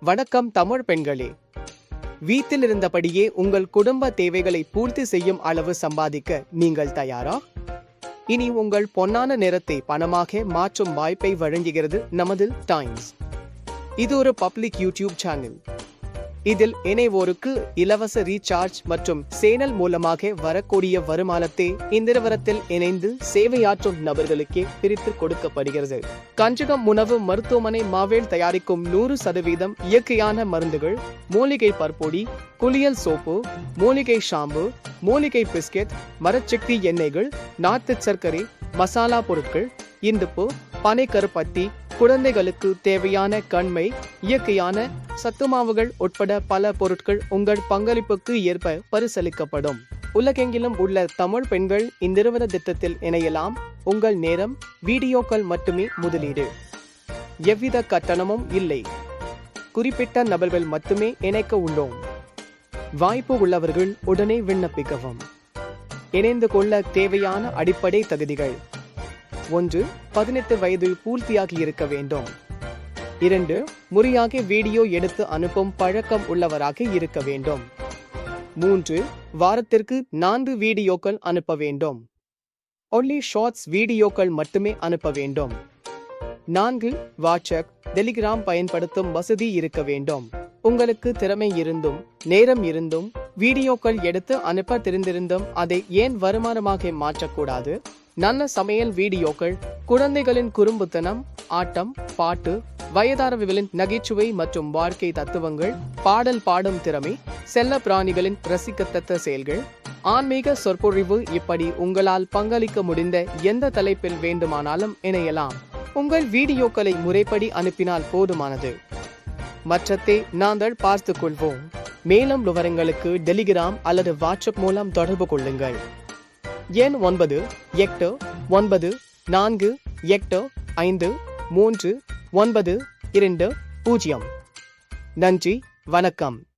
வணக்கம் தமிழ் பெண்களே. வீட்டில் இருந்தபடியே உங்கள் குடும்ப தேவைகளை பூர்த்தி செய்யும் அளவு சம்பாதிக்க நீங்கள் தயாரா? இனி உங்கள் பொன்னான நேரத்தை பணமாக மாற்றும் வாய்ப்பை வழங்குகிறது நமது டைம்ஸ். இது ஒரு பப்ளிக் யூடியூப் சேனல். இதில் இணைவோருக்கு இலவச ரீசார்ஜ் மற்றும் சேனல் மூலமாக வரக்கூடிய வருமானத்தை இந்நிறுவனத்தில் இணைந்து சேவையாற்றும் நபர்களுக்கே பிரித்து கொடுக்கப்படுகிறது. கஞ்சகம் உணவு மருத்துவமனை மாவேல் தயாரிக்கும் 100% இயற்கையான மருந்துகள், மூலிகை பற்பொடி, குளியல் சோப்பு, மூலிகை ஷாம்பு, மூலிகை பிஸ்கெட், மரச்செக்கு எண்ணெய்கள், நாட்டு சர்க்கரை, மசாலா பொருட்கள், இந்துப்பு, பனைக்கருப்பட்டி, குழந்தைகளுக்கு தேவையான கண்மை, இயற்கையான சத்துமாவுகள் உட்பட பல பொருட்கள் உங்கள் பங்களிப்புக்கு ஏற்ப பரிசளிக்கப்படும். உலகெங்கிலும் உள்ள தமிழ் பெண்கள் இந்நிறுவன திட்டத்தில் இணையலாம். உங்கள் நேரம், வீடியோக்கள் மட்டுமே முதலீடு. எவ்வித கட்டணமும் இல்லை. குறிப்பிட்ட நபர்கள் மட்டுமே இணைக்க உள்ளோம். வாய்ப்பு உள்ளவர்கள் உடனே விண்ணப்பிக்கவும். இணைந்து கொள்ள தேவையான அடிப்படை தகுதிகள்: 1. 18 வயது பூர்த்தியாகி இருக்க வேண்டும். 2. முறையாக வீடியோ எடுத்து அனுப்பும் பழக்கம் உள்ளவராக இருக்க வேண்டும். 3. வாரத்திற்கு 4 வீடியோக்கள் அனுப்ப வேண்டும். ஒன்லி ஷார்ட்ஸ் வீடியோக்கள் மட்டுமே அனுப்ப வேண்டும். 4. வாட்ஸ்அப், டெலிகிராம் பயன்படுத்தும் வசதி இருக்க வேண்டும். உங்களுக்கு திறமை இருந்தும் நேரம் இருந்தும் வீடியோக்கள் எடுத்து அனுப்ப தெரிந்திருந்தும் அதை ஏன் வருமானமாக மாற்றக்கூடாது? நல்ல சமையல் வீடியோக்கள், குழந்தைகளின் குறும்புத்தனம், ஆட்டம், பாட்டு, வயதானவர்களின் நகைச்சுவை மற்றும் வாழ்க்கை தத்துவங்கள், பாடல் பாடும் திறமை, செல்ல பிராணிகளின் ரசிக்கத்தக்க செயல்கள், ஆன்மீக சொற்பொழிவு, இப்படி உங்களால் பங்களிக்க முடிந்த எந்த தலைப்பில் வேண்டுமானாலும் இணையலாம். உங்கள் வீடியோக்களை முறைப்படி அனுப்பினால் போதுமானது. மற்றத்தை நாங்கள் பார்த்துக் கொள்வோம். மேலும் விவரங்களுக்கு டெலிகிராம் அல்லது வாட்ஸ்அப் மூலம் தொடர்பு கொள்ளுங்கள். எண் 9848453920. நன்றி, வணக்கம்.